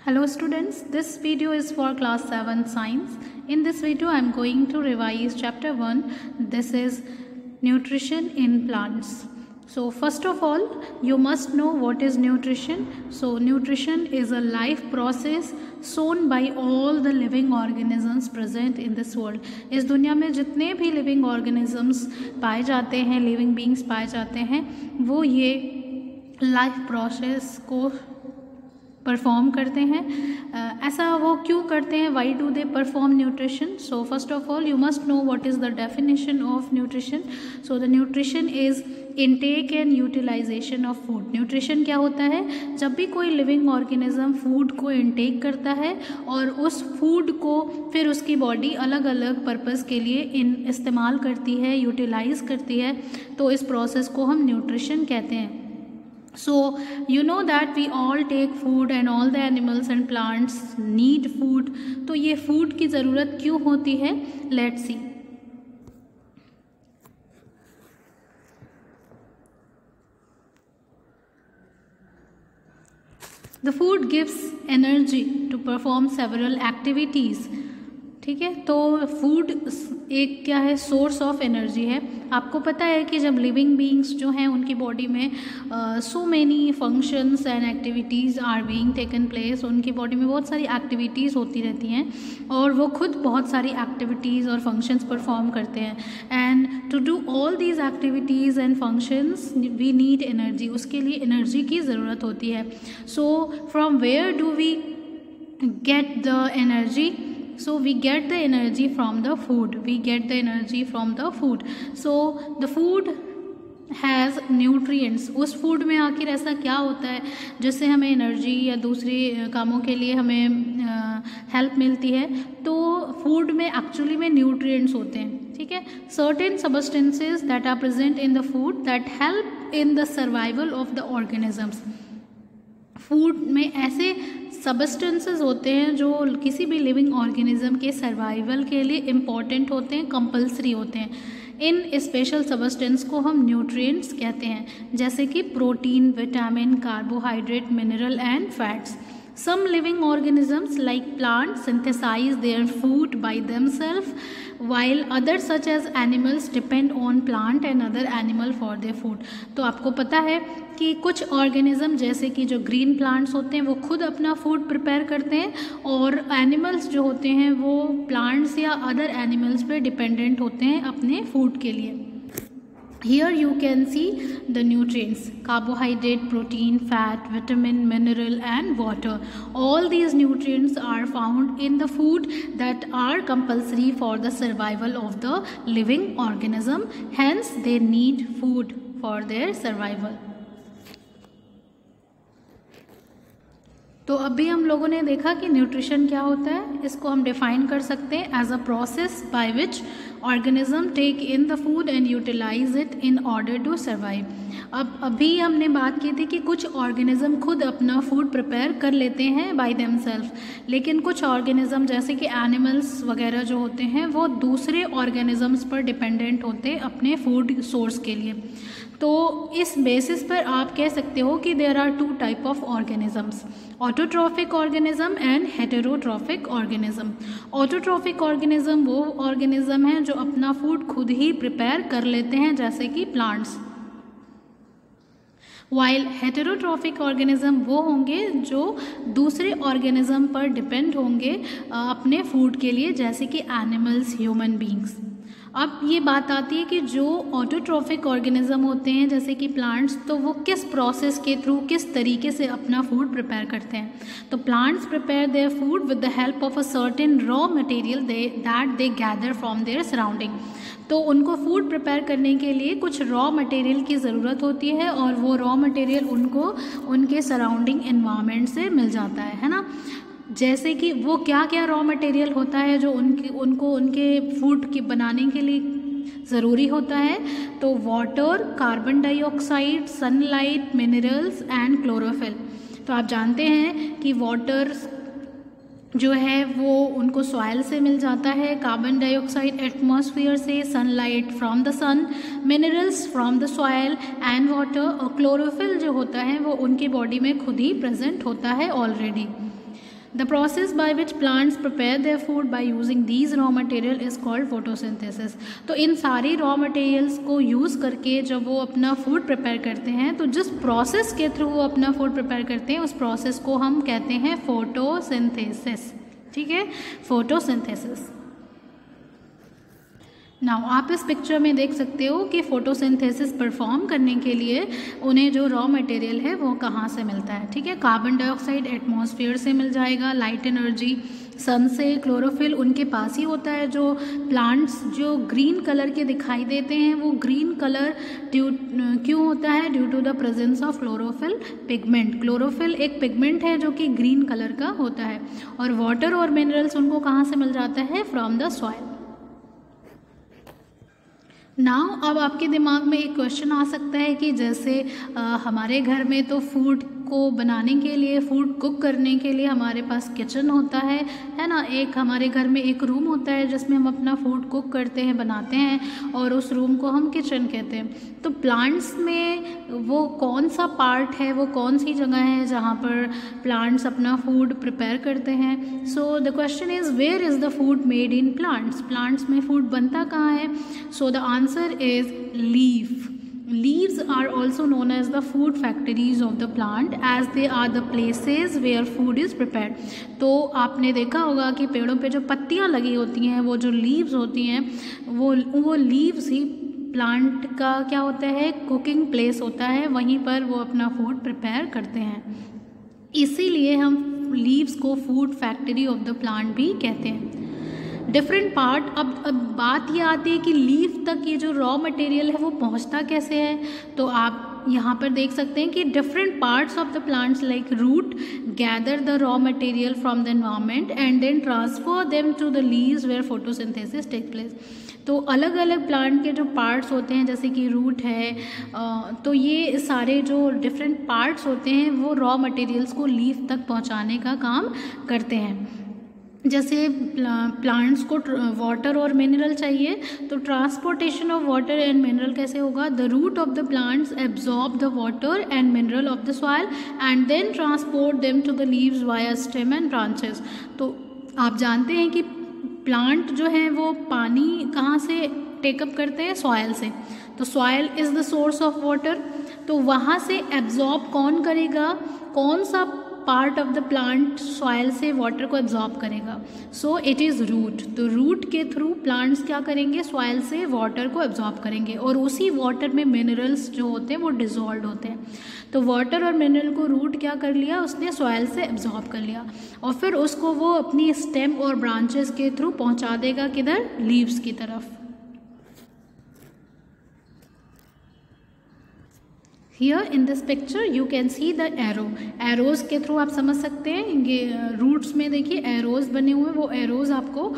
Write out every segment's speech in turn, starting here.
Hello students, this video is for class 7 science. In this video I am going to revise chapter 1. This is nutrition in plants. So first of all, you must know what is nutrition. So nutrition is a life process shown by all the living organisms present in this world. इस दुनिया में जितने भी living organisms पाए जाते हैं, living beings पाए जाते हैं, वो ये life process को परफॉर्म करते हैं। ऐसा वो क्यों करते हैं? Why do they perform nutrition? So first of all you must know what is the definition of nutrition. So the nutrition is intake and utilisation of food. Nutrition क्या होता है? जब भी कोई लिविंग ऑर्गेनिज्म फूड को intake करता है और उस फूड को फिर उसकी बॉडी अलग अलग पर्पज़ के लिए इस्तेमाल करती है, यूटिलाइज करती है, तो इस प्रोसेस को हम न्यूट्रिशन कहते हैं। So you know that we all take food and all the animals and plants need food. तो ये food की ज़रूरत क्यों होती है? Let's see. The food gives energy to perform several activities. ठीक है, तो फूड एक क्या है? सोर्स ऑफ एनर्जी है। आपको पता है कि जब लिविंग बीइंग्स जो हैं उनकी बॉडी में so many functions and activities are being taken place, उनकी बॉडी में बहुत सारी एक्टिविटीज़ होती रहती हैं और वो खुद बहुत सारी एक्टिविटीज़ और फंक्शंस परफॉर्म करते हैं। And to do all these activities and functions we need energy. उसके लिए एनर्जी की ज़रूरत होती है। So from where do we get the energy? So we get the energy from the food. We get the energy from the food. So the food has nutrients. उस food में आखिर ऐसा क्या होता है जिससे हमें एनर्जी या दूसरे कामों के लिए हमें हेल्प मिलती है? तो फूड में एक्चुअली में न्यूट्रिएंट्स होते हैं। ठीक है, certain substances that are present in the food that help in the survival of the organisms. Food में ऐसे सबस्टेंसेस होते हैं जो किसी भी लिविंग ऑर्गेनिज्म के सर्वाइवल के लिए इम्पॉर्टेंट होते हैं, कंपल्सरी होते हैं। इन स्पेशल सबस्टेंस को हम न्यूट्रिएंट्स कहते हैं, जैसे कि protein, vitamin, carbohydrate, mineral and fats. Some living organisms like plants synthesize their food by themselves, while others such as animals depend on plant and other animal for their food. तो आपको पता है कि कुछ ऑर्गेनिज्म जैसे कि जो green plants होते हैं वो खुद अपना फूड प्रिपेयर करते हैं और एनिमल्स जो होते हैं वो प्लांट्स या अदर एनिमल्स पे डिपेंडेंट होते हैं अपने फूड के लिए। Here you can see the nutrients: carbohydrate, protein, fat, vitamin, mineral and water. All these nutrients are found in the food that are compulsory for the survival of the living organism. Hence they need food for their survival. तो अभी हम लोगों ने देखा कि nutrition क्या होता है। इसको हम डिफाइन कर सकते हैं as a process by which organism take in the food and utilise it in order to survive. अब अभी हमने बात की थी कि कुछ ऑर्गेनिज्म खुद अपना फूड प्रिपेयर कर लेते हैं बाय देमसेल्फ, लेकिन कुछ ऑर्गेनिज्म जैसे कि एनिमल्स वगैरह जो होते हैं वो दूसरे ऑर्गेनिजम्स पर डिपेंडेंट होते हैं अपने फूड सोर्स के लिए। तो इस बेसिस पर आप कह सकते हो कि there are two type of organisms: autotrophic organism and heterotrophic organism. Autotrophic organism वो ऑर्गेनिज्म हैं जो अपना फूड खुद ही प्रिपेयर कर लेते हैं, जैसे कि प्लांट्स। वाइल हेटेरोट्रॉफिक ऑर्गेनिज्म वो होंगे जो दूसरे ऑर्गेनिज्म पर डिपेंड होंगे अपने फूड के लिए, जैसे कि एनिमल्स, ह्यूमन बींग्स। अब ये बात आती है कि जो ऑटोट्रॉफिक ऑर्गेनिज्म होते हैं जैसे कि प्लांट्स, तो वो किस प्रोसेस के थ्रू, किस तरीके से अपना फूड प्रिपेयर करते हैं? तो plants prepare their food with the help of a certain raw material that they gather from their surrounding. तो उनको फूड प्रिपेयर करने के लिए कुछ रॉ मटेरियल की ज़रूरत होती है और वो रॉ मटेरियल उनको उनके सराउंडिंग एनवायरनमेंट से मिल जाता है ना। जैसे कि वो क्या क्या रॉ मटेरियल होता है जो उनको उनके फूड के बनाने के लिए ज़रूरी होता है? तो water, carbon dioxide, sunlight, minerals and chlorophyll. तो आप जानते हैं कि वाटर जो है वो उनको सॉइल से मिल जाता है, कार्बन डाइऑक्साइड एटमॉस्फेयर से, sunlight from the sun, minerals from the soil and water, और क्लोरोफिल जो होता है वो उनकी बॉडी में खुद ही प्रेजेंट होता है already. The process by which plants prepare their food by using these raw material is called photosynthesis. तो इन सारी रॉ मटेरियल्स को यूज़ करके जब वो अपना फूड प्रिपेयर करते हैं, तो जिस प्रोसेस के थ्रू वो अपना फूड प्रिपेयर करते हैं उस प्रोसेस को हम कहते हैं फोटोसिंथेसिस। ठीक है, फोटोसिंथेसिस। नाउ आप इस पिक्चर में देख सकते हो कि फोटोसिंथेसिस परफॉर्म करने के लिए उन्हें जो रॉ मटेरियल है वो कहाँ से मिलता है। ठीक है, कार्बन डाइऑक्साइड एटमॉस्फेयर से मिल जाएगा, लाइट एनर्जी सन से, क्लोरोफिल उनके पास ही होता है। जो प्लांट्स जो ग्रीन कलर के दिखाई देते हैं वो ग्रीन कलर क्यों होता है? Due to the presence of chlorophyll pigment. Chlorophyll एक पिगमेंट है जो कि ग्रीन कलर का होता है। और वाटर और मिनरल्स उनको कहाँ से मिल जाता है? From the soil. नाउ अब आपके दिमाग में एक क्वेश्चन आ सकता है कि जैसे हमारे घर में तो फूड को बनाने के लिए, फूड कुक करने के लिए हमारे पास किचन होता है ना। एक हमारे घर में एक रूम होता है जिसमें हम अपना फूड कुक करते हैं, बनाते हैं, और उस रूम को हम किचन कहते हैं। तो प्लांट्स में वो कौन सा पार्ट है, वो कौन सी जगह है जहाँ पर प्लांट्स अपना फूड प्रिपेयर करते हैं? So the question is where is the food made in plants? Plants में फूड बनता कहाँ है? So the answer is leaf. Leaves are also known as the food factories of the plant as they are the places where food is prepared। तो आपने देखा होगा कि पेड़ों पे जो पत्तियां लगी होती हैं, वो जो लीव्स होती हैं, वो लीव्स ही प्लांट का क्या होता है? कुकिंग प्लेस होता है। वहीं पर वो अपना फूड प्रिपेयर करते हैं। इसीलिए हम लीव्स को food factory of the plant भी कहते हैं। Different part. अब बात ये आती है कि लीफ तक ये जो रॉ मटेरियल है वो पहुंचता कैसे है? तो आप यहाँ पर देख सकते हैं कि different parts of the plants like root gather the raw material from the environment and then transfer them to the leaves where photosynthesis take place. तो अलग अलग प्लांट के जो पार्ट्स होते हैं, जैसे कि रूट है, तो ये सारे जो डिफरेंट पार्ट्स होते हैं वो रॉ मटेरियल्स को लीफ तक पहुँचाने का काम करते हैं। जैसे प्लांट्स को वाटर और मिनरल चाहिए, तो transportation of water and mineral कैसे होगा? The root of the plants absorb the water and mineral of the soil and then transport them to the leaves via stem and branches. तो आप जानते हैं कि प्लांट जो है वो पानी कहाँ से टेकअप करते हैं? सॉइल से। तो soil is the source of water. तो वहाँ से एब्जॉर्ब कौन करेगा? कौन सा part of the plant soil से वाटर को एब्जॉर्ब करेगा? So it is root. तो रूट के थ्रू प्लांट्स क्या करेंगे? सॉइल से वाटर को एब्जॉर्ब करेंगे, और उसी वाटर में मिनरल्स जो होते हैं वो डिजॉल्व होते हैं। तो वाटर और मिनरल को रूट क्या कर लिया? उसने सॉइल से एब्जॉर्ब कर लिया, और फिर उसको वो अपनी स्टेम और ब्रांचेस के थ्रू पहुंचा देगा किधर? लीव्स की तरफ। Here in this picture you can see the arrow। Arrows के थ्रू आप समझ सकते हैं, ये रूट्स में देखिए एरोज़ बने हुए हैं। वो एरोज़ आपको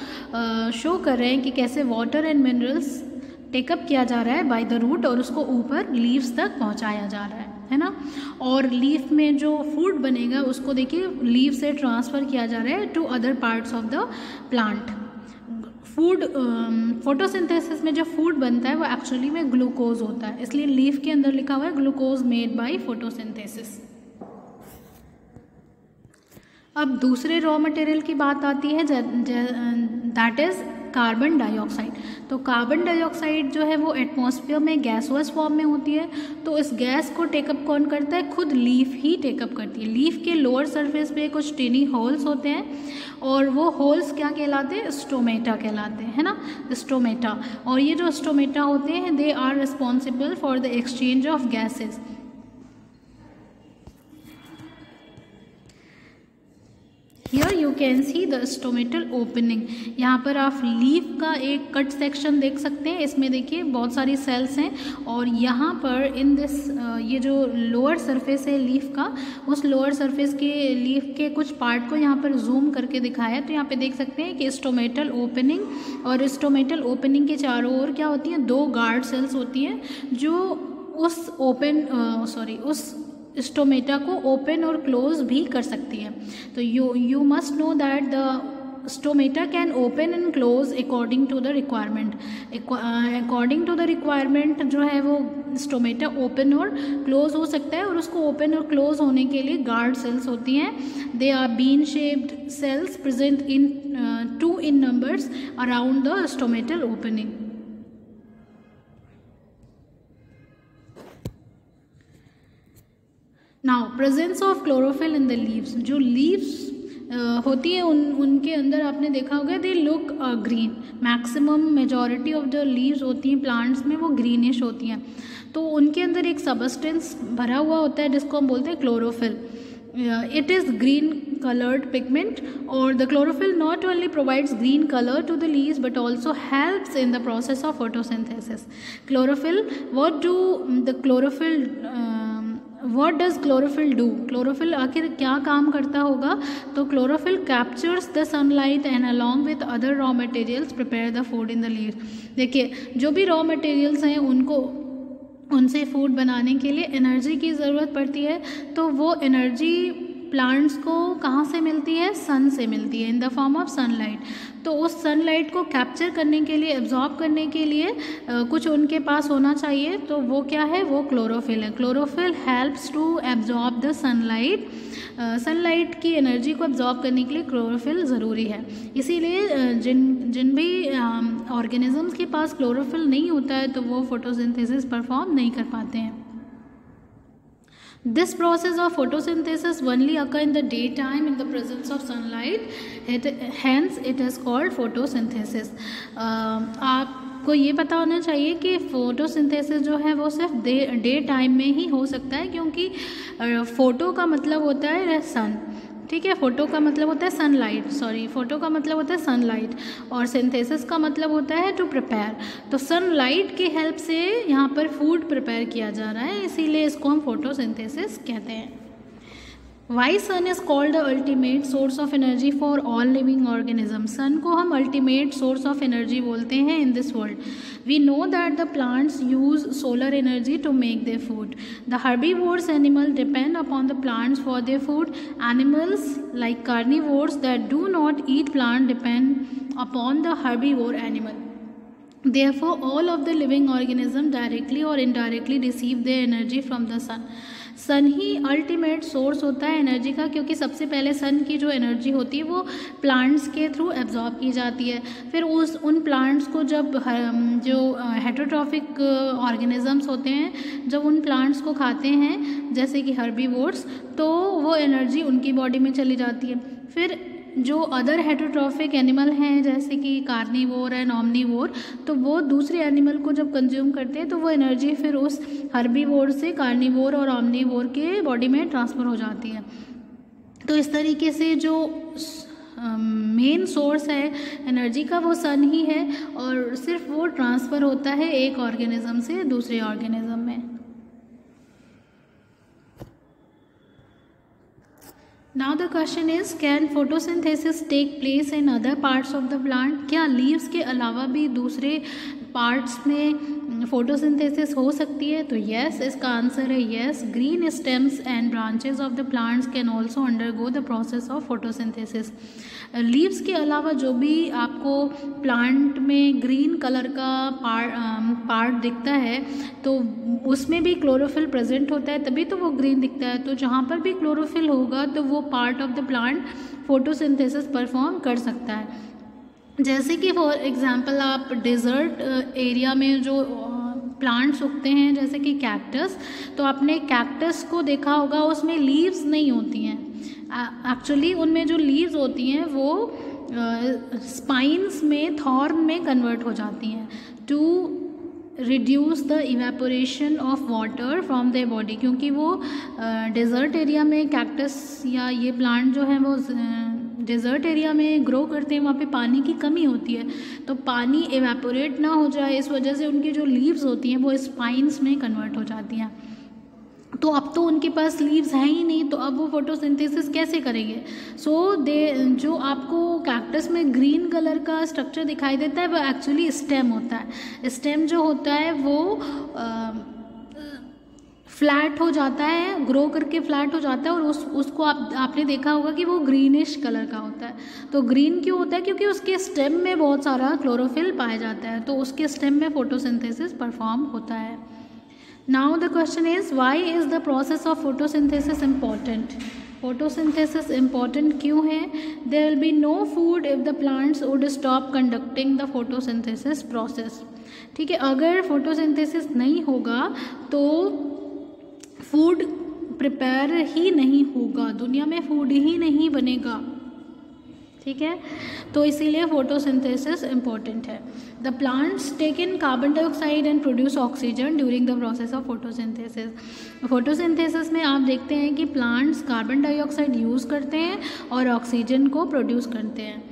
शो कर रहे हैं कि कैसे वाटर एंड मिनरल्स टेकअप किया जा रहा है बाय द रूट, और उसको ऊपर लीव्स तक पहुंचाया जा रहा है ना। और लीफ में जो फूड बनेगा उसको देखिए लीव से ट्रांसफ़र किया जा रहा है to other parts of the plant. Food photosynthesis में जो फूड बनता है वो एक्चुअली में ग्लूकोज होता है, इसलिए लीफ के अंदर लिखा हुआ है ग्लूकोज मेड बाय फोटोसिंथेसिस। अब दूसरे रॉ मटेरियल की बात आती है, दैट इज़ कार्बन डाइऑक्साइड। तो कार्बन डाइऑक्साइड जो है वो एटमॉस्फेयर में गैसोस फॉर्म में होती है। तो इस गैस को टेकअप कौन करता है? खुद लीफ ही टेकअप करती है। लीफ के लोअर सरफेस पे कुछ टिनी होल्स होते हैं, और वो होल्स क्या कहलाते हैं? स्टोमेटा कहलाते हैं, है ना, स्टोमेटा। और ये जो स्टोमेटा होते हैं they are responsible for the exchange of gases. Here you can see the stomatal opening। यहाँ पर आप लीफ का एक कट सेक्शन देख सकते हैं। इसमें देखिए बहुत सारी सेल्स हैं, और यहाँ पर इन दिस ये जो लोअर सरफेस है लीफ का, उस लोअर सरफेस के लीफ के कुछ पार्ट को यहाँ पर जूम करके दिखाया है। तो यहाँ पे देख सकते हैं कि स्टोमेटल ओपनिंग, और स्टोमेटल ओपनिंग के चारों ओर क्या होती हैं? 2 गार्ड सेल्स होती हैं जो उस स्टोमेटा को ओपन और क्लोज भी कर सकती है। तो you must know that the stomata can open and close according to the requirement. According to the requirement जो है वो स्टोमेटा ओपन और क्लोज हो सकता है, और उसको ओपन और क्लोज होने के लिए गार्ड सेल्स होती हैं। They are bean shaped cells present in 2 in numbers around the stomatal opening. Now presence of chlorophyll in the leaves. जो leaves होती है उनके अंदर आपने देखा होगा they look green. Maximum majority of the leaves होती हैं प्लांट्स में वो ग्रीनिश होती हैं, तो उनके अंदर एक सबस्टेंस भरा हुआ होता है जिसको हम बोलते हैं chlorophyll. It is green colored pigment, or the chlorophyll not only provides green color to the leaves but also helps in the process of photosynthesis. Chlorophyll, what does chlorophyll do? Chlorophyll आखिर क्या काम करता होगा? तो chlorophyll captures the sunlight and along with other raw materials prepare the food in the leaves. देखिए जो भी raw materials हैं उनसे फूड बनाने के लिए एनर्जी की ज़रूरत पड़ती है, तो वो एनर्जी प्लांट्स को कहाँ से मिलती है? सन से मिलती है, इन द फॉर्म ऑफ सनलाइट। तो उस सनलाइट को कैप्चर करने के लिए, एब्जॉर्ब करने के लिए कुछ उनके पास होना चाहिए, तो वो क्या है? वो क्लोरोफिल है। Chlorophyll helps to absorb the sunlight. Sunlight की एनर्जी को एब्जॉर्ब करने के लिए क्लोरोफिल ज़रूरी है। इसीलिए जिन भी ऑर्गेनिजम्स के पास क्लोरोफिल नहीं होता है तो वो फोटोसिंथेसिस परफॉर्म नहीं कर पाते हैं। This process of photosynthesis only occur in the daytime in the presence of sunlight. Hence, it is called photosynthesis. आपको ये पता होना चाहिए कि फोटोसिंथेसिस जो है वो सिर्फ डे टाइम में ही हो सकता है, क्योंकि फोटो का मतलब होता है सन, ठीक है। फोटो का मतलब होता है सनलाइट, फोटो का मतलब होता है सनलाइट, और सिंथेसिस का मतलब होता है टू प्रिपेयर। तो सनलाइट की हेल्प से यहाँ पर फूड प्रिपेयर किया जा रहा है, इसीलिए इसको हम फोटोसिंथेसिस कहते हैं। Why sun is called the ultimate source of energy for all living organism. Sun को हम अल्टीमेट सोर्स ऑफ एनर्जी बोलते हैं in this world. We know that the plants use solar energy to make their food. The herbivores animal depend upon the plants for their food. Animals like carnivores that do not eat plant depend upon the herbivore animal. Therefore, all of the living organisms directly or indirectly receive their energy from the sun. Sun ही ultimate source होता है energy का, क्योंकि सबसे पहले सन की जो energy होती है वो प्लांट्स के थ्रू एब्जॉर्ब की जाती है। फिर उन प्लांट्स को जब जो हेटेरोट्रॉफिक ऑर्गेनिजम्स होते हैं जब उन प्लांट्स को खाते हैं जैसे कि हर्बीवोर्स, तो वो एनर्जी उनकी बॉडी में चली जाती है। फिर जो अदर हेटेरोट्रॉफिक एनिमल हैं जैसे कि कार्निवोर एंड ओमनीवोर, तो वो दूसरे एनिमल को जब कंज्यूम करते हैं तो वो एनर्जी फिर उस हर्बीवोर से कार्निवोर और ओमनीवोर के बॉडी में ट्रांसफ़र हो जाती है। तो इस तरीके से जो मेन सोर्स है एनर्जी का वो सन ही है, और सिर्फ वो ट्रांसफ़र होता है एक ऑर्गेनिज्म से दूसरे ऑर्गेनिज्म में। Now the question is, can photosynthesis take place in other parts of the plant? क्या लीव्स के अलावा भी दूसरे पार्ट्स में फोटोसिंथेसिस हो सकती है? तो यस, इसका आंसर है yes. Green stems and branches of the plants can also undergo the process of photosynthesis. Leaves के अलावा जो भी आपको प्लांट में ग्रीन कलर का पार्ट दिखता है तो उसमें भी क्लोरोफिल प्रेजेंट होता है, तभी तो वो ग्रीन दिखता है। तो जहाँ पर भी क्लोरोफिल होगा तो वो part of the plant photosynthesis perform कर सकता है। जैसे कि फॉर एग्जांपल आप डेजर्ट एरिया में जो प्लांट्स उगते हैं जैसे कि कैक्टस, तो आपने कैक्टस को देखा होगा, उसमें लीव्स नहीं होती हैं। एक्चुअली उनमें जो लीव्स होती हैं वो स्पाइन्स में, थॉर्न में कन्वर्ट हो जाती हैं to reduce the evaporation of water from their body, क्योंकि वो डेजर्ट एरिया में कैक्टस या ये प्लांट जो है वो डेजर्ट एरिया में ग्रो करते हैं, वहाँ पे पानी की कमी होती है, तो पानी इवेपोरेट ना हो जाए इस वजह से उनकी जो लीव्स होती हैं वो स्पाइन्स में कन्वर्ट हो जाती हैं। तो अब तो उनके पास लीव्स हैं ही नहीं, तो अब वो फोटोसिंथेसिस कैसे करेंगे? जो आपको कैक्टस में ग्रीन कलर का स्ट्रक्चर दिखाई देता है वो एक्चुअली स्टेम होता है। स्टेम जो होता है वो फ्लैट हो जाता है, ग्रो करके फ्लैट हो जाता है और उसको आपने देखा होगा कि वो ग्रीनिश कलर का होता है। तो ग्रीन क्यों होता है? क्योंकि उसके स्टेम में बहुत सारा क्लोरोफिल पाया जाता है, तो उसके स्टेम में फोटोसिंथेसिस परफॉर्म होता है। Now the question is why is the process of photosynthesis important? Photosynthesis important क्यों है? There will be no food if the plants would stop conducting the photosynthesis process. ठीक है, अगर फोटोसिंथेसिस नहीं होगा तो फूड प्रिपेयर ही नहीं होगा, दुनिया में फूड ही नहीं बनेगा। ठीक है, तो इसीलिए फोटोसिंथेसिस इम्पॉर्टेंट है। The plants take in carbon dioxide and produce oxygen during the process of photosynthesis. Photosynthesis में आप देखते हैं कि प्लांट्स कार्बन डाइऑक्साइड यूज़ करते हैं और ऑक्सीजन को प्रोड्यूस करते हैं।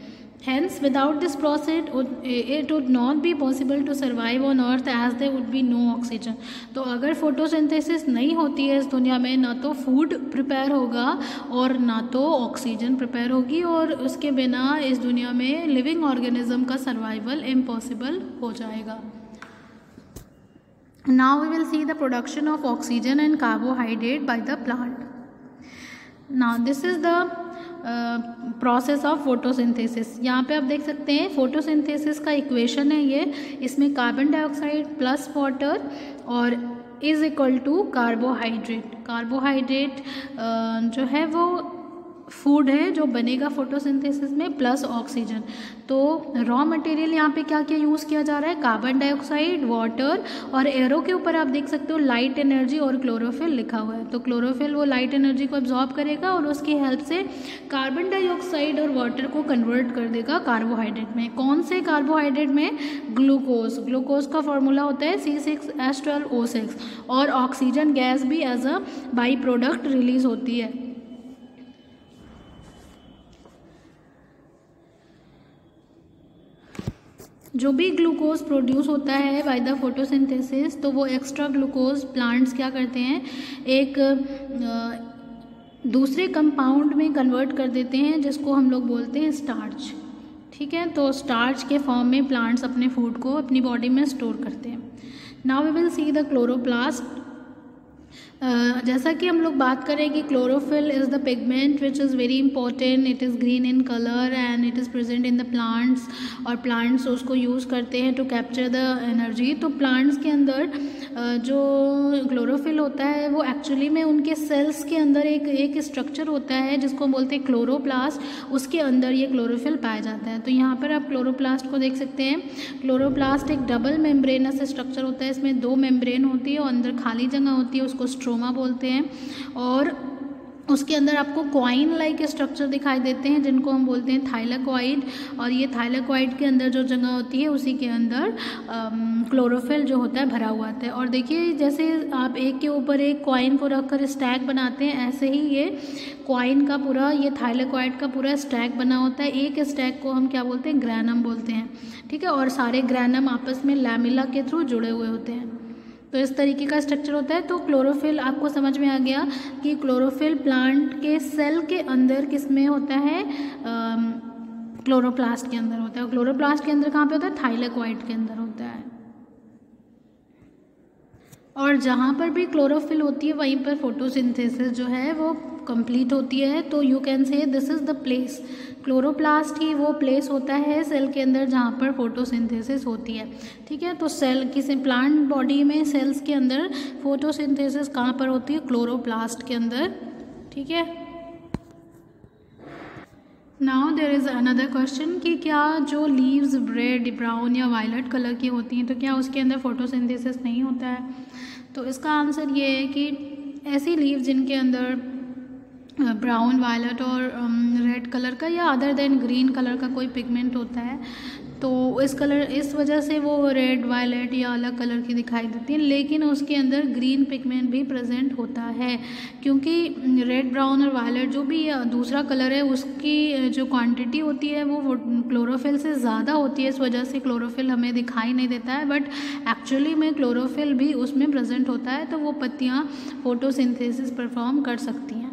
Hence, without this process, it would not be possible to survive on Earth as there would be no oxygen. तो अगर फोटोसिंथेसिस नहीं होती है इस दुनिया में, ना तो फूड प्रिपेयर होगा और ना तो ऑक्सीजन प्रिपेयर होगी, और उसके बिना इस दुनिया में लिविंग ऑर्गेनिज्म का सर्वाइवल इम्पॉसिबल हो जाएगा। Now we will see the production of oxygen and carbohydrate by the plant. Now this is the process of photosynthesis. यहाँ पे आप देख सकते हैं फोटोसिंथेसिस का इक्वेशन है ये, इसमें कार्बन डाइऑक्साइड प्लस वाटर और is equal to carbohydrate. Carbohydrate जो है वो फूड है जो बनेगा फोटोसिंथेसिस में, प्लस ऑक्सीजन। तो रॉ मटेरियल यहाँ पे क्या क्या यूज़ किया जा रहा है? कार्बन डाइऑक्साइड, वाटर, और एरो के ऊपर आप देख सकते हो लाइट एनर्जी और क्लोरोफिल लिखा हुआ है। तो क्लोरोफिल वो लाइट एनर्जी को एब्जॉर्ब करेगा और उसकी हेल्प से कार्बन डाइऑक्साइड और वाटर को कन्वर्ट कर देगा कार्बोहाइड्रेट में। कौन से कार्बोहाइड्रेट में? ग्लूकोज। ग्लूकोज का फॉर्मूला होता है C6H12O6, और ऑक्सीजन गैस भी as a by product release होती है। जो भी ग्लूकोज प्रोड्यूस होता है बाय द फोटोसिंथेसिस, तो वो एक्स्ट्रा ग्लूकोज प्लांट्स क्या करते हैं, एक दूसरे कंपाउंड में कन्वर्ट कर देते हैं, जिसको हम लोग बोलते हैं स्टार्च। ठीक है, तो स्टार्च के फॉर्म में प्लांट्स अपने फूड को अपनी बॉडी में स्टोर करते हैं। Now we will see the chloroplast. जैसा कि हम लोग बात करें कि chlorophyll is the pigment which is very important, it is green in colour and it is present in the plants, और प्लांट्स उसको यूज़ करते हैं टू कैप्चर द एनर्जी। तो प्लांट्स के अंदर जो क्लोरोफिल होता है वो एक्चुअली में उनके सेल्स के अंदर एक स्ट्रक्चर होता है जिसको बोलते हैं क्लोरोप्लास्ट, उसके अंदर ये क्लोरोफिल पाया जाता है। तो यहाँ पर आप क्लोरोप्लास्ट को देख सकते हैं। क्लोरोप्लास्ट एक डबल मेम्ब्रेनस स्ट्रक्चर होता है, इसमें 2 मेम्ब्रेन होती है और अंदर खाली जगह होती है, उसको स्ट्रोमा बोलते हैं, और उसके अंदर आपको कॉइन लाइक स्ट्रक्चर दिखाई देते हैं जिनको हम बोलते हैं थाइलाकॉइड, और ये थाइलाकॉइड के अंदर जो जगह होती है उसी के अंदर क्लोरोफिल जो होता है भरा हुआ होता है। और देखिए जैसे आप एक के ऊपर एक कॉइन को रखकर स्टैक बनाते हैं, ऐसे ही ये कॉइन का पूरा, ये थाइलाकॉइड का पूरा स्टैक बना होता है। एक स्टैक को हम क्या बोलते हैं? ग्रैनम बोलते हैं। ठीक है, और सारे ग्रैनम आपस में लैमिला के थ्रू जुड़े हुए होते हैं। तो इस तरीके का स्ट्रक्चर होता है। तो क्लोरोफिल आपको समझ में आ गया कि क्लोरोफिल प्लांट के सेल के अंदर किस में होता है? क्लोरोप्लास्ट के अंदर होता है। क्लोरोप्लास्ट के अंदर कहाँ पे होता है? थाइलाकॉइड के अंदर होता है। और जहाँ पर भी क्लोरोफिल होती है वहीं पर फोटोसिंथेसिस जो है वो कंप्लीट होती है। तो you can say this is the place. Chloroplast ही वो प्लेस होता है सेल के अंदर जहाँ पर फोटोसिंथेसिस होती है। ठीक है, तो सेल किसी प्लांट बॉडी में सेल्स के अंदर फोटोसिंथेसिस कहाँ पर होती है? क्लोरोप्लास्ट के अंदर। ठीक है, now there is another question कि क्या जो लीव्स रेड, ब्राउन या वायलेट कलर की होती हैं तो क्या उसके अंदर फोटोसिंथेसिस नहीं होता है? तो इसका आंसर ये है कि ऐसी लीव्स जिनके अंदर ब्राउन, वायलेट और रेड कलर का या अदर देन ग्रीन कलर का कोई पिगमेंट होता है, तो इस वजह से वो रेड, वायलेट या अलग कलर की दिखाई देती है, लेकिन उसके अंदर ग्रीन पिगमेंट भी प्रेजेंट होता है। क्योंकि रेड, ब्राउन और वायलेट जो भी दूसरा कलर है उसकी जो क्वांटिटी होती है वो क्लोरोफिल से ज़्यादा होती है, इस वजह से क्लोरोफिल हमें दिखाई नहीं देता है, बट एक्चुअली में क्लोरोफिल भी उसमें प्रेजेंट होता है। तो वो पत्तियाँ फोटोसिंथेसिस परफॉर्म कर सकती हैं।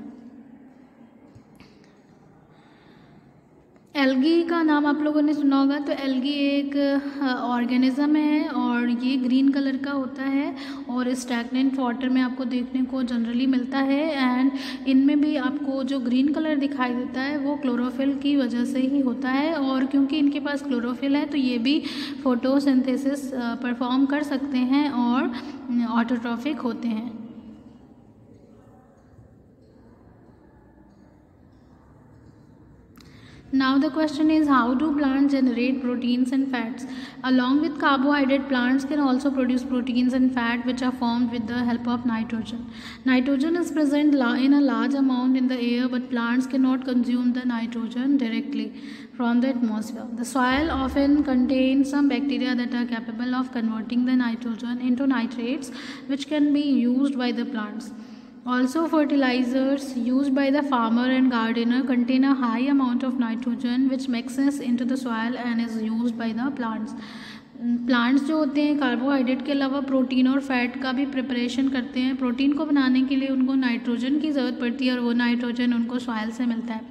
एल्गी का नाम आप लोगों ने सुना होगा। तो एल्गी एक ऑर्गेनिज्म है और ये ग्रीन कलर का होता है और स्टैग्नेंट वाटर में आपको देखने को जनरली मिलता है। एंड इनमें भी आपको जो ग्रीन कलर दिखाई देता है वो क्लोरोफिल की वजह से ही होता है, और क्योंकि इनके पास क्लोरोफिल है तो ये भी फोटोसिंथेसिस परफॉर्म कर सकते हैं और ऑटोट्रॉफिक होते हैं। Now the question is, how do plants generate proteins and fats? Along with carbohydrate, plants can also produce proteins and fat which are formed with the help of nitrogen. Nitrogen is present in a large amount in the air, but plants cannot consume the nitrogen directly from the atmosphere. The soil often contains some bacteria that are capable of converting the nitrogen into nitrates, which can be used by the plants. Also, fertilizers used by the farmer and gardener contain a high amount of nitrogen which mixes into the soil and is used by the plants. Plants जो होते हैं carbohydrate के अलावा protein और fat का भी preparation करते हैं। प्रोटीन को बनाने के लिए उनको नाइट्रोजन की ज़रूरत पड़ती है और वो नाइट्रोजन उनको सॉइल से मिलता है।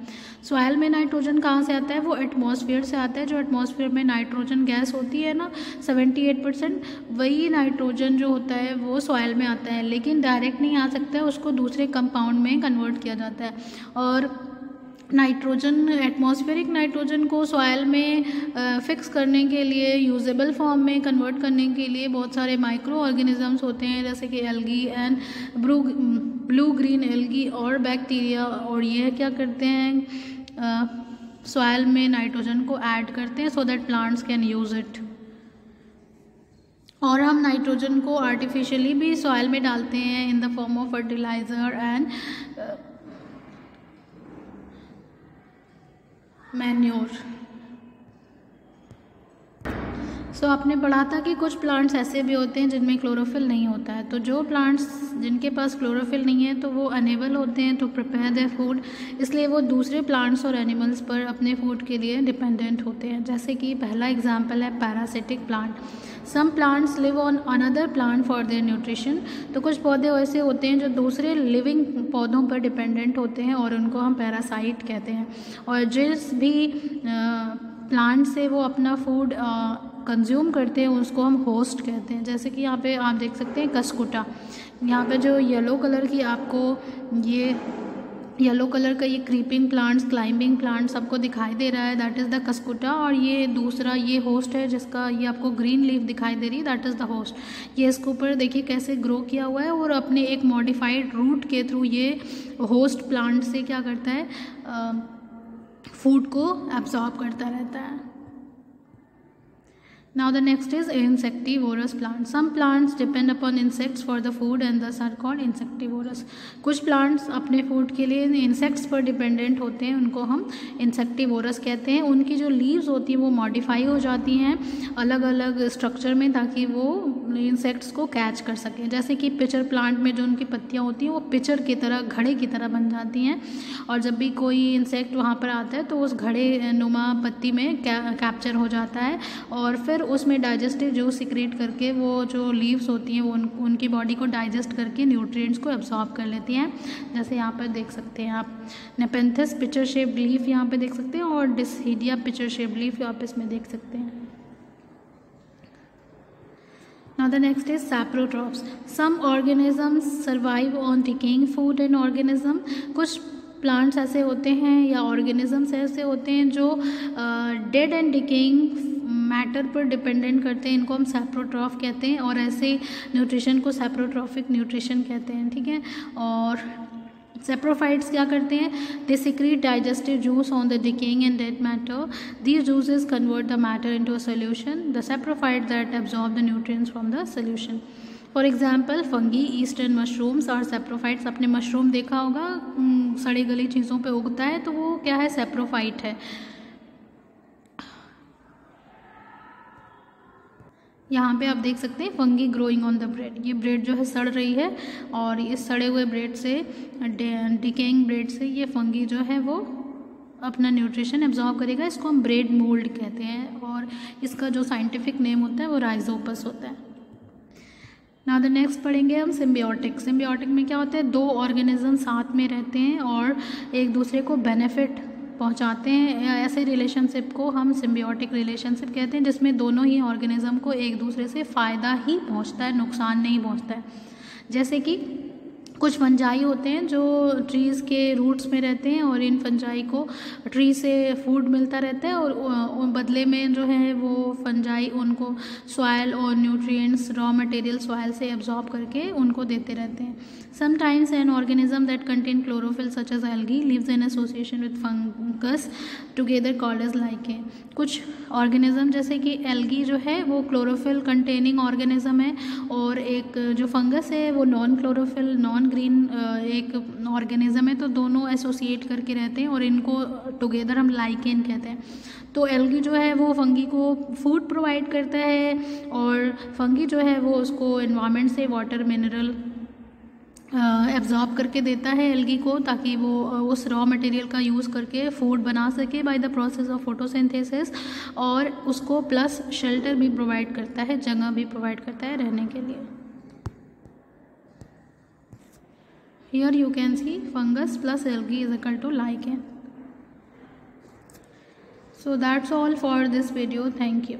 सॉइल में नाइट्रोजन कहाँ से आता है? वो एटमॉस्फेयर से आता है। जो एटमॉस्फेयर में नाइट्रोजन गैस होती है ना 78%, वही नाइट्रोजन जो होता है वो सॉइल में आता है, लेकिन डायरेक्ट नहीं आ सकता है, उसको दूसरे कंपाउंड में कन्वर्ट किया जाता है। और नाइट्रोजन, एटमॉस्फेरिक नाइट्रोजन को सॉइल में फिक्स करने के लिए, यूजेबल फॉर्म में कन्वर्ट करने के लिए बहुत सारे माइक्रो ऑर्गेनिजम्स होते हैं, जैसे कि algae and blue green algae और बैक्टीरिया, और ये क्या करते हैं सॉइल में नाइट्रोजन को ऐड करते हैं so that plants can use it. और हम नाइट्रोजन को आर्टिफिशियली भी सॉइल में डालते हैं in the form of fertilizer and manure. So आपने पढ़ा था कि कुछ प्लांट्स ऐसे भी होते हैं जिनमें क्लोरोफिल नहीं होता है। तो जो प्लांट्स जिनके पास क्लोरोफिल नहीं है तो वो अनेबल होते हैं टू प्रिपेयर देयर फूड, इसलिए वो दूसरे प्लांट्स और एनिमल्स पर अपने फूड के लिए डिपेंडेंट होते हैं। जैसे कि पहला एग्जांपल है parasitic plant. Some plants live on another plant for their nutrition. तो कुछ पौधे ऐसे होते हैं जो दूसरे लिविंग पौधों पर डिपेंडेंट होते हैं और उनको हम पैरासाइट कहते हैं। और जिस भी प्लांट से वो अपना फूड कंज्यूम करते हैं उसको हम होस्ट कहते हैं। जैसे कि यहाँ पे आप देख सकते हैं कस्कुटा, यहाँ पे जो येलो कलर की आपको ये येलो कलर का ये क्रीपिंग प्लांट्स, क्लाइंबिंग प्लांट्स आपको दिखाई दे रहा है, दैट इज़ द कस्कुटा। और ये दूसरा ये होस्ट है जिसका ये आपको ग्रीन लीफ दिखाई दे रही है, दैट इज़ द होस्ट। ये इसके ऊपर देखिए कैसे ग्रो किया हुआ है और अपने एक मॉडिफाइड रूट के थ्रू ये होस्ट प्लांट से क्या करता है, फूड को एब्जॉर्ब करता रहता है। Now the next is insectivorous plants. Some plants depend upon insects for the food and thus are called insectivorous. कुछ plants अपने food के लिए insects पर dependent होते हैं, उनको हम insectivorous कहते हैं। उनकी जो leaves होती हैं वो modify हो जाती हैं अलग अलग structure में ताकि वो insects को catch कर सकें। जैसे कि पिचर प्लांट में जो उनकी पत्तियाँ होती हैं वो पिचर की तरह, घड़े की तरह बन जाती हैं, और जब भी कोई इंसेक्ट वहाँ पर आता है तो उस घड़े नुमा पत्ती में कैप्चर हो जाता है और फिर उसमें डाइजेस्टिव जूस सिक्रेट करके वो जो लीव्स होती हैं वो उनकी बॉडी को डाइजेस्ट करके न्यूट्रिएंट्स को एब्जॉर्ब कर लेती हैं। जैसे यहाँ पर देख सकते हैं आप नेपेंथस पिचर शेप्ड लीफ यहाँ पे देख सकते हैं और डिसहीडिया पिचर शेप्ड लीफ आप इसमें देख सकते हैं। Now the next is saprotrophs. Some organisms survive on decaying food and organism. कुछ प्लांट्स ऐसे होते हैं या ऑर्गेनिजम्स ऐसे होते हैं जो डेड एंड डिकेइंग मैटर पर डिपेंडेंट करते हैं, इनको हम सैप्रोट्रॉफ कहते हैं। और ऐसे न्यूट्रिशन को सैप्रोट्रॉफिक न्यूट्रिशन कहते हैं, ठीक है। और सैप्रोफाइट्स क्या करते हैं, they secrete digestive juice on the decaying and dead matter. These juices convert the matter into a solution, the saprophyte that absorb the nutrients from the solution. For example fungi, eastern mushrooms और saprophytes. आपने mushroom देखा होगा सड़ी गली चीज़ों पे उगता है, तो वो क्या है, सैप्रोफाइट है। यहाँ पे आप देख सकते हैं fungi growing on the bread. ये ब्रेड जो है सड़ रही है और इस सड़े हुए ब्रेड से, डिकेइंग ब्रेड से ये फंगी जो है वो अपना न्यूट्रिशन एब्जॉर्ब करेगा। इसको हम ब्रेड मोल्ड कहते हैं और इसका जो साइंटिफिक नेम होता है वो राइजोपस होता है। नाउ द नेक्स्ट पढ़ेंगे हम सिम्बियोटिक। सिम्बियोटिक में क्या होता है, दो ऑर्गेनिज्म साथ में रहते हैं और एक दूसरे को बेनिफिट पहुंचाते हैं। ऐसे रिलेशनशिप को हम सिम्बियोटिक रिलेशनशिप कहते हैं, जिसमें दोनों ही ऑर्गेनिज्म को एक दूसरे से फ़ायदा ही पहुंचता है, नुकसान नहीं पहुंचता है। जैसे कि कुछ फंजाई होते हैं जो ट्रीज़ के रूट्स में रहते हैं और इन फंजाई को ट्री से फूड मिलता रहता है और बदले में जो है वो फंजाई उनको सॉइल और न्यूट्रिएंट्स रॉ मटेरियल सॉइल से एब्जॉर्ब करके उनको देते रहते हैं। Sometimes an organism that contain chlorophyll such as algae lives in association with fungus together called as lichen. कुछ ऑर्गेनिज्म जैसे कि एल्गी जो है वो क्लोरोफिल कंटेनिंग ऑर्गेनिज्म है, और एक जो फंगस है वो नॉन क्लोरोफिल नॉन ग्रीन एक ऑर्गेनिज्म है। तो दोनों एसोसिएट करके रहते हैं और इनको टुगेदर हम लाइकेन कहते हैं। तो एल्गी जो है वो फंगी को फूड प्रोवाइड करता है, और फंगी जो है वो उसको एनवायरनमेंट से वाटर मिनरल एब्जॉर्ब करके देता है एल्गी को, ताकि वो उस रॉ मटेरियल का यूज़ करके फूड बना सके by the process of photosynthesis, और उसको प्लस शेल्टर भी प्रोवाइड करता है, जगह भी प्रोवाइड करता है रहने के लिए। Here you can see fungus plus algae is equal to lichen. So that's all for this video. Thank you.